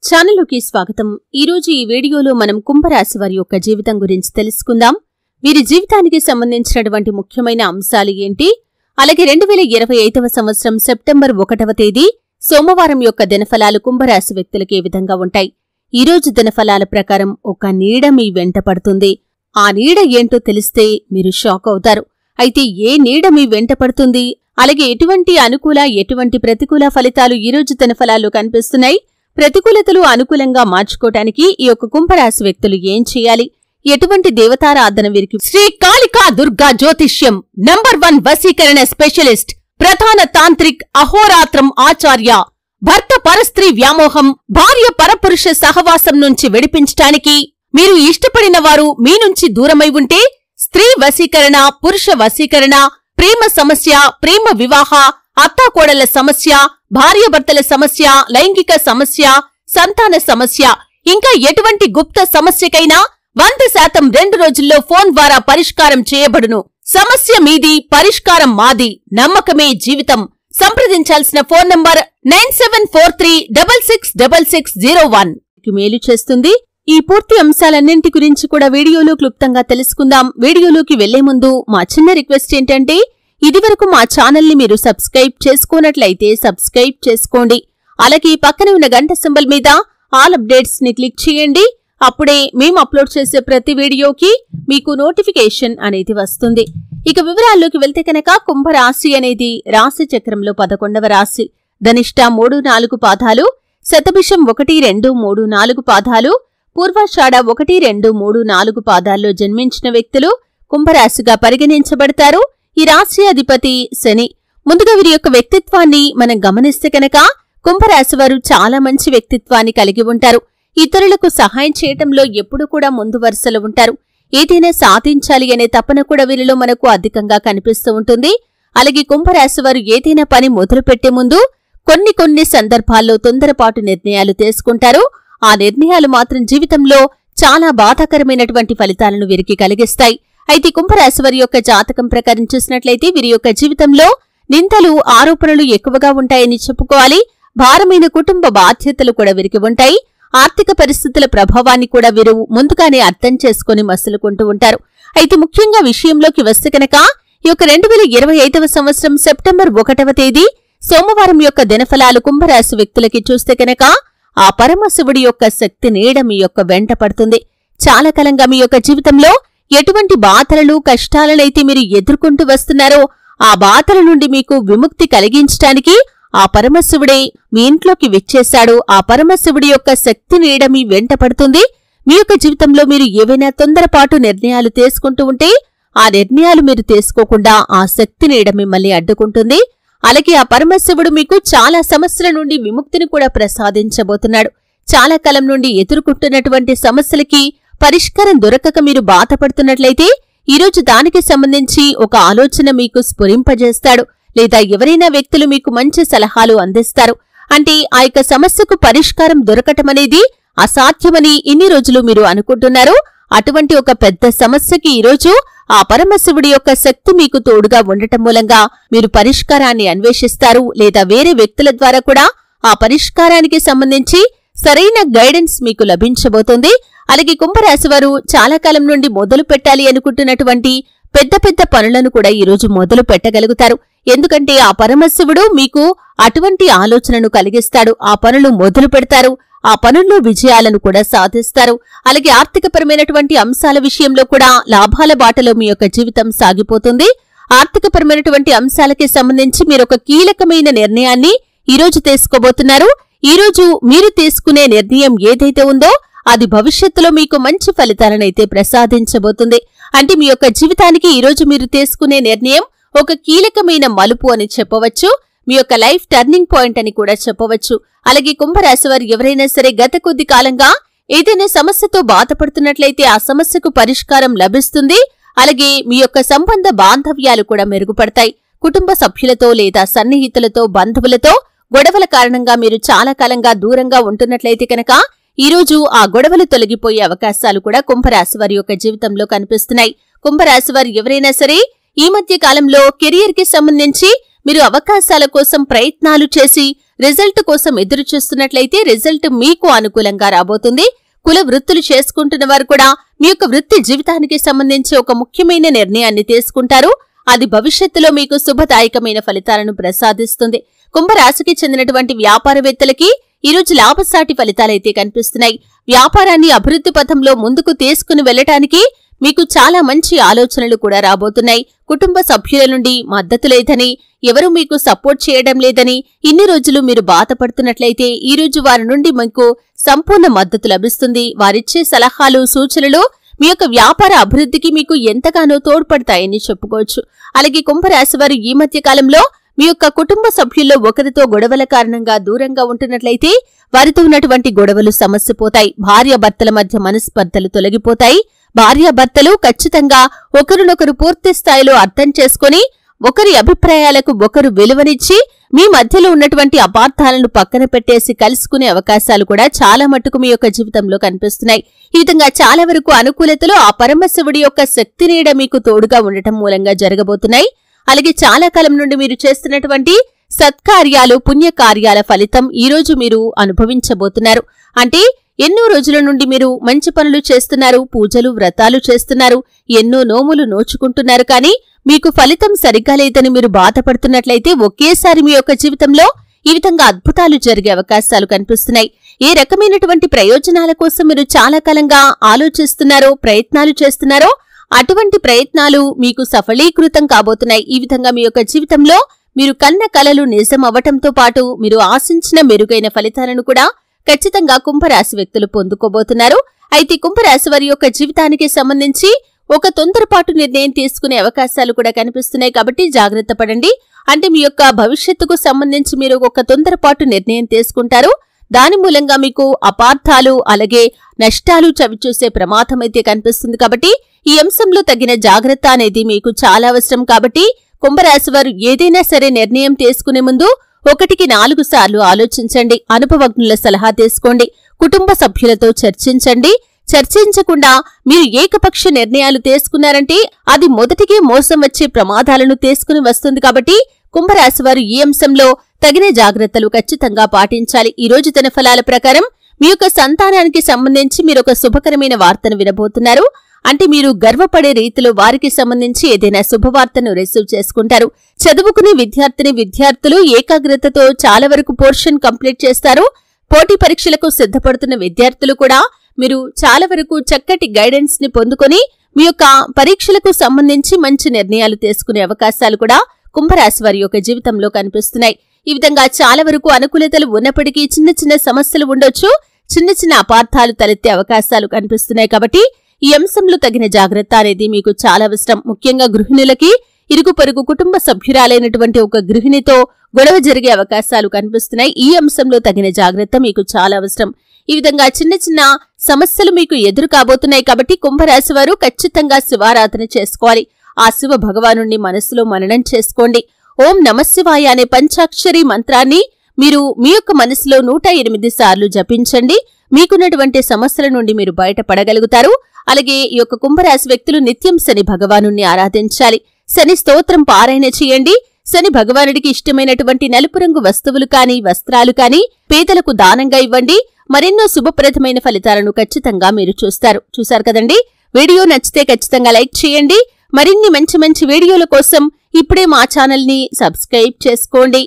ఛానల్లోకి స్వాగతం. ఈరోజు ఈ వీడియోలో మనం కుంభరాశి వారి యొక్క జీవితం గురించి తెలుసుకుందాం. వీరి జీవితానికి సంబంధించినటువంటి ముఖ్యమైన అంశాలు ఏంటి, అలాగే 2025వ సంవత్సరం సెప్టెంబర్ 1వ తేదీ సోమవారం యొక్క దినఫలాలు కుంభరాశి వ్యక్తులకు ఏ విధంగా ఉంటాయి. ఈరోజు దినఫలాల ప్రకారం ఒక నీడ మీ వెంట పడుతుంది. ఆ నీడ ఏంటో తెలిస్తే మీరు షాక్ అవుతారు. అయితే ఏ నీడ మీ వెంట పడుతుంది, అలాగే ఎటువంటి అనుకూల ఎటువంటి ప్రతికూల ఫలితాలు ఈరోజు దినఫలాల్లో కనిపిస్తున్నాయి, ప్రతికూలతలు అనుకూలంగా మార్చుకోవటానికి ఈ యొక్క కుంభరాశి వ్యక్తులు ఏం చేయాలి, ఎటువంటి దేవతారాధన వీరికి. శ్రీ కాళికా దుర్గా జ్యోతిష్యం నంబర్ 1 వశీకరణ స్పెషలిస్ట్, ప్రధాన తాంత్రిక్ అహోరాత్రం ఆచార్య. భర్త పరస్త్రీ వ్యామోహం, భార్య పరపురుష సహవాసం నుంచి విడిపించటానికి, మీరు ఇష్టపడిన వారు మీ నుంచి దూరమై ఉంటే స్త్రీ వశీకరణ, పురుష వశీకరణ, ప్రేమ సమస్య, ప్రేమ వివాహ, అత్తాకోడళ్ల సమస్య, భార్యాభర్తల సమస్య, లైంగిక సమస్య, సంతాన సమస్య, ఇంకా ఎటువంటి గుప్త సమస్యకైనా 100% 2 రోజుల్లో ఫోన్ ద్వారా పరిష్కారం చేయబడును. సమస్య మీది, పరిష్కారం మాది. నమ్మకమే జీవితం. సంప్రదించాల్సిన ఫోన్ నంబర్ 9743666601 మేలు చేస్తుంది. ఈ పూర్తి అంశాలన్నింటి గురించి కూడా వీడియోలో క్లుప్తంగా తెలుసుకుందాం. వీడియోలోకి వెళ్లే ముందు మా చిన్న రిక్వెస్ట్ ఏంటంటే, ఇదివరకు మా ఛానల్ని మీరు సబ్స్క్రైబ్ చేసుకోనట్లయితే సబ్స్క్రైబ్ చేసుకోండి. అలాగే పక్కన ఉన్న గంట సింబల్ మీద ఆల్ అప్డేట్స్ ని క్లిక్ చేయండి. అప్పుడే మేము అప్లోడ్ చేసే ప్రతి వీడియోకి మీకు నోటిఫికేషన్ అనేది వస్తుంది. ఇక వివరాల్లోకి వెళ్తే కనుక, కుంభరాశి అనేది రాశి చక్రంలో 11వ రాశి. ధనిష్ట 3-4 పాదాలు, శతభిషం 1-2-3-4 పాదాలు, పూర్వాషాఢ 1-2-3-4 పాదాల్లో జన్మించిన వ్యక్తులు కుంభరాశిగా పరిగణించబడతారు. ఈ రాశి అధిపతి శని. ముందుగా వీరి యొక్క వ్యక్తిత్వాన్ని మనం గమనిస్తే కనుక, కుంభరాశి వారు చాలా మంచి వ్యక్తిత్వాన్ని కలిగి ఉంటారు. ఇతరులకు సహాయం చేయటంలో ఎప్పుడూ కూడా ముందు వరుసలో ఉంటారు. ఏదైనా సాధించాలి అనే తపన కూడా వీరిలో మనకు అధికంగా కనిపిస్తూ ఉంటుంది. అలాగే కుంభరాశి వారు ఏదైనా పని మొదలుపెట్టే ముందు కొన్ని సందర్భాల్లో తొందరపాటు నిర్ణయాలు తీసుకుంటారు. ఆ నిర్ణయాలు మాత్రం జీవితంలో చాలా బాధాకరమైనటువంటి ఫలితాలను వీరికి కలిగిస్తాయి. అయితే కుంభరాశి వారి యొక్క జాతకం ప్రకారం చూసినట్లయితే వీరి యొక్క జీవితంలో నిందలు, ఆరోపణలు ఎక్కువగా ఉంటాయని చెప్పుకోవాలి. భారమైన కుటుంబ బాధ్యతలు కూడా వీరికి ఉంటాయి. ఆర్థిక పరిస్థితుల ప్రభావాన్ని కూడా వీరు ముందుగానే అర్థం చేసుకుని మసులుకుంటూ ఉంటారు. అయితే ముఖ్యంగా విషయంలోకి వస్తే కనుక, ఈ యొక్క 2025వ సంవత్సరం సెప్టెంబర్ 1వ తేదీ సోమవారం యొక్క దినఫలాలు కుంభరాశి వ్యక్తులకి చూస్తే కనుక, ఆ పరమశివుడి యొక్క శక్తి నీడ మీ యొక్క వెంట పడుతుంది. చాలా కాలంగా మీ యొక్క జీవితంలో ఎటువంటి బాధలను, కష్టాలనైతే మీరు ఎదుర్కొంటూ వస్తున్నారో, ఆ బాధల నుండి మీకు విముక్తి కలిగించటానికి ఆ పరమశివుడే మీ ఇంట్లోకి విచ్చేశాడు. ఆ పరమశివుడి యొక్క శక్తి నీడ మీ వెంట పడుతుంది. మీ యొక్క జీవితంలో మీరు ఏవైనా తొందరపాటు నిర్ణయాలు తీసుకుంటూ ఉంటే, ఆ నిర్ణయాలు మీరు తీసుకోకుండా ఆ శక్తి నీడ మిమ్మల్ని అడ్డుకుంటుంది. అలాగే ఆ పరమశివుడు మీకు చాలా సమస్యల నుండి విముక్తిని కూడా ప్రసాదించబోతున్నాడు. చాలా కాలం నుండి ఎదుర్కొంటున్నటువంటి సమస్యలకి పరిష్కారం దొరకక మీరు బాధపడుతున్నట్లయితే, ఈరోజు దానికి సంబంధించి ఒక ఆలోచన మీకు స్ఫురింపజేస్తాడు. లేదా ఎవరైనా వ్యక్తులు మీకు మంచి సలహాలు అందిస్తారు. అంటే ఆ యొక్క సమస్యకు పరిష్కారం దొరకటమనేది అసాధ్యమని ఇన్ని రోజులు మీరు అనుకుంటున్నారు. అటువంటి ఒక పెద్ద సమస్యకి ఈరోజు ఆ పరమశివుడి యొక్క శక్తి మీకు తోడుగా ఉండటం మూలంగా మీరు పరిష్కారాన్ని అన్వేషిస్తారు. లేదా వేరే వ్యక్తుల ద్వారా కూడా ఆ పరిష్కారానికి సంబంధించి సరైన గైడెన్స్ మీకు లభించబోతుంది. అలాగే కుంభరాశి వారు చాలా కాలం నుండి మొదలు పెట్టాలి అనుకుంటున్నటువంటి పెద్ద పనులను కూడా ఈరోజు మొదలు పెట్టగలుగుతారు. ఎందుకంటే ఆ పరమశివుడు మీకు అటువంటి ఆలోచనను కలిగిస్తాడు. ఆ పనులు మొదలు పెడతారు. ఆ పనుల్లో విజయాలను కూడా సాధిస్తారు. అలాగే ఆర్థికపరమైనటువంటి అంశాల విషయంలో కూడా లాభాల బాటలో మీ యొక్క జీవితం సాగిపోతుంది. ఆర్థికపరమైనటువంటి అంశాలకి సంబంధించి మీరొక కీలకమైన నిర్ణయాన్ని ఈరోజు తీసుకోబోతున్నారు. ఈరోజు మీరు తీసుకునే నిర్ణయం ఏదైతే ఉందో అది భవిష్యత్తులో మీకు మంచి ఫలితాలనైతే ప్రసాదించబోతుంది. అంటే మీ యొక్క జీవితానికి ఈరోజు మీరు తీసుకునే నిర్ణయం ఒక కీలకమైన మలుపు అని చెప్పవచ్చు. మీ యొక్క లైఫ్ టర్నింగ్ పాయింట్ అని కూడా చెప్పవచ్చు. అలాగే కుంభరాశి వారు ఎవరైనా సరే గత కొద్ది కాలంగా ఏదైనా సమస్యతో బాధపడుతున్నట్లయితే ఆ సమస్యకు పరిష్కారం లభిస్తుంది. అలాగే మీ యొక్క సంబంధ బాంధవ్యాలు కూడా మెరుగుపడతాయి. కుటుంబ సభ్యులతో లేదా సన్నిహితులతో, బంధువులతో గొడవల కారణంగా మీరు చాలా కాలంగా దూరంగా ఉంటున్నట్లయితే కనుక, ఈరోజు ఆ గొడవలు తొలగిపోయే అవకాశాలు కూడా కుంభరాశి వారి యొక్క జీవితంలో కనిపిస్తున్నాయి. కుంభరాశి వారు ఎవరైనా సరే ఈ మధ్య కాలంలో కెరియర్ కి సంబంధించి మీరు అవకాశాల కోసం ప్రయత్నాలు చేసి రిజల్ట్ కోసం ఎదురు చూస్తున్నట్లయితే రిజల్ట్ మీకు అనుకూలంగా రాబోతుంది. కుల వృత్తులు చేసుకుంటున్న వారు కూడా మీ యొక్క వృత్తి జీవితానికి సంబంధించి ఒక ముఖ్యమైన నిర్ణయాన్ని తీసుకుంటారు. అది భవిష్యత్తులో మీకు శుభదాయకమైన ఫలితాలను ప్రసాదిస్తుంది. కుంభరాశికి చెందినటువంటి వ్యాపారవేత్తలకి ఈరోజు లాభసాటి ఫలితాలైతే కనిపిస్తున్నాయి. వ్యాపారాన్ని అభివృద్ధి పథంలో ముందుకు తీసుకుని వెళ్లటానికి మీకు చాలా మంచి ఆలోచనలు కూడా రాబోతున్నాయి. కుటుంబ సభ్యుల నుండి మద్దతు లేదని, ఎవరూ మీకు సపోర్ట్ చేయడం లేదని ఇన్ని రోజులు మీరు బాధపడుతున్నట్లయితే ఈ రోజు వారి నుండి మీకు సంపూర్ణ మద్దతు లభిస్తుంది. వారిచ్చే సలహాలు, సూచనలు మీ యొక్క వ్యాపార అభివృద్ధికి మీకు ఎంతగానో తోడ్పడతాయని చెప్పుకోవచ్చు. అలాగే కుంభరాశి వారు ఈ మధ్య కాలంలో మీ యొక్క కుటుంబ సభ్యుల్లో ఒకరితో గొడవల కారణంగా దూరంగా ఉంటున్నట్లయితే వారితో ఉన్నటువంటి గొడవలు సమస్యపోతాయి. భార్యాభర్తల మధ్య మనస్పర్ధలు తొలగిపోతాయి. భార్యాభర్తలు ఖచ్చితంగా ఒకరినొకరు పూర్తి స్థాయిలో అర్థం చేసుకుని ఒకరి అభిప్రాయాలకు ఒకరు విలువనిచ్చి మీ మధ్యలో ఉన్నటువంటి అపార్థాలను పక్కన పెట్టేసి కలుసుకునే అవకాశాలు కూడా చాలా మట్టుకు మీ యొక్క జీవితంలో కనిపిస్తున్నాయి. ఈ విధంగా చాలా వరకు అనుకూలతలు ఆ పరమశివుడి యొక్క శక్తి నీడ మీకు తోడుగా ఉండటం మూలంగా జరగబోతున్నాయి. అలాగే చాలా కాలం నుండి మీరు చేస్తున్నటువంటి సత్కార్యాలు, పుణ్యకార్యాల ఫలితం ఈ రోజు మీరు అనుభవించబోతున్నారు. అంటే ఎన్నో రోజుల నుండి మీరు మంచి పనులు చేస్తున్నారు, పూజలు, వ్రతాలు చేస్తున్నారు, ఎన్నో నోములు నోచుకుంటున్నారు. కానీ మీకు ఫలితం సరిగ్గా లేదని మీరు బాధపడుతున్నట్లయితే ఒకేసారి మీ యొక్క జీవితంలో ఈ విధంగా అద్భుతాలు జరిగే అవకాశాలు కనిపిస్తున్నాయి. ఏ రకమైనటువంటి ప్రయోజనాల కోసం మీరు చాలా కాలంగా ఆలోచిస్తున్నారో, ప్రయత్నాలు చేస్తున్నారో అటువంటి ప్రయత్నాలు మీకు సఫలీకృతం కాబోతున్నాయి. ఈ విధంగా మీ యొక్క జీవితంలో మీరు కన్న కలలు నిజం అవ్వటంతో పాటు మీరు ఆశించిన మెరుగైన ఫలితాలను కూడా ఖచ్చితంగా కుంభరాశి వ్యక్తులు పొందుకోబోతున్నారు. అయితే కుంభరాశి వారి యొక్క జీవితానికి సంబంధించి ఒక తొందరపాటు నిర్ణయం తీసుకునే అవకాశాలు కూడా కనిపిస్తున్నాయి. కాబట్టి జాగ్రత్త పడండి. అంటే మీ యొక్క భవిష్యత్తుకు సంబంధించి మీరు ఒక తొందరపాటు నిర్ణయం తీసుకుంటారు. దాని మూలంగా మీకు అపార్థాలు, అలాగే నష్టాలు చవిచూసే ప్రమాదం అయితే కనిపిస్తుంది. కాబట్టి ఈ అంశంలో తగిన జాగ్రత్త అనేది మీకు చాలా అవసరం. కాబట్టి కుంభరాశి వారు ఏదైనా సరే నిర్ణయం తీసుకునే ముందు 1కి 4 సార్లు ఆలోచించండి. అనుభవజ్ఞుల సలహా తీసుకోండి. కుటుంబ సభ్యులతో చర్చించండి. చర్చించకుండా మీరు ఏకపక్ష నిర్ణయాలు తీసుకున్నారంటే అది మొదటికే మోసం వచ్చే ప్రమాదాలను తీసుకుని వస్తుంది. కాబట్టి కుంభరాశి వారు ఈ అంశంలో తగిన జాగ్రత్తలు ఖచ్చితంగా పాటించాలి. ఈ రోజు తన ఫలాల ప్రకారం మీ యొక్క సంతానానికి సంబంధించి మీరు ఒక శుభకరమైన వార్తను వినబోతున్నారు. అంటే మీరు గర్వపడే రీతిలో వారికి సంబంధించి ఏదైనా శుభవార్తను రిసీవ్ చేసుకుంటారు. చదువుకునే విద్యార్థులు ఏకాగ్రతతో చాలా వరకు పోర్షన్ కంప్లీట్ చేస్తారు. పోటీ పరీక్షలకు సిద్ధపడుతున్న విద్యార్థులు కూడా మీరు చాలా వరకు చక్కటి గైడెన్స్ ని పొందుకొని మీ యొక్క పరీక్షలకు సంబంధించి మంచి నిర్ణయాలు తీసుకునే అవకాశాలు కూడా కుంభరాశి వారి యొక్క జీవితంలో కనిపిస్తున్నాయి. ఈ విధంగా చాలా వరకు అనుకూలతలు ఉన్నప్పటికీ చిన్న చిన్న సమస్యలు ఉండొచ్చు. చిన్న చిన్న అపార్థాలు తలెత్తే అవకాశాలు కనిపిస్తున్నాయి. కాబట్టి ఈ అంశంలో తగిన జాగ్రత్త అనేది మీకు చాలా అవసరం. ముఖ్యంగా గృహిణులకి ఇరుగు పొరుగు కుటుంబ సభ్యురాలైనటువంటి ఒక గృహిణితో గొడవ జరిగే అవకాశాలు కనిపిస్తున్నాయి. ఈ అంశంలో తగిన జాగ్రత్త మీకు చాలా అవసరం. ఈ విధంగా చిన్న చిన్న సమస్యలు మీకు ఎదురు కాబోతున్నాయి. కాబట్టి కుంభరాశి వారు ఖచ్చితంగా శివారాధన చేసుకోవాలి. ఆ శివ భగవానుణ్ణి మనస్సులో మననం చేసుకోండి. ఓం నమశివాయ అనే పంచాక్షరి మంత్రాన్ని మీరు మీ యొక్క మనసులో 108 సార్లు జపించండి. మీకున్నటువంటి సమస్యల నుండి మీరు బయటపడగలుగుతారు. అలాగే ఈ యొక్క కుంభరాశి వ్యక్తులు నిత్యం శని భగవానుణ్ణి ఆరాధించాలి. శని స్తోత్రం పారాయణ చేయండి. శని భగవానుడికి ఇష్టమైనటువంటి నలుపు రంగు వస్తువులు కాని, వస్త్రాలు కాని పేదలకు దానంగా ఇవ్వండి. మరెన్నో శుభప్రదమైన ఫలితాలను ఖచ్చితంగా మీరు చూస్తారు కదండి. వీడియో నచ్చితే ఖచ్చితంగా లైక్ చేయండి. మరిన్ని మంచి మంచి వీడియోల కోసం ఇప్పుడే మా ఛానల్ ని సబ్స్క్రైబ్ చేసుకోండి.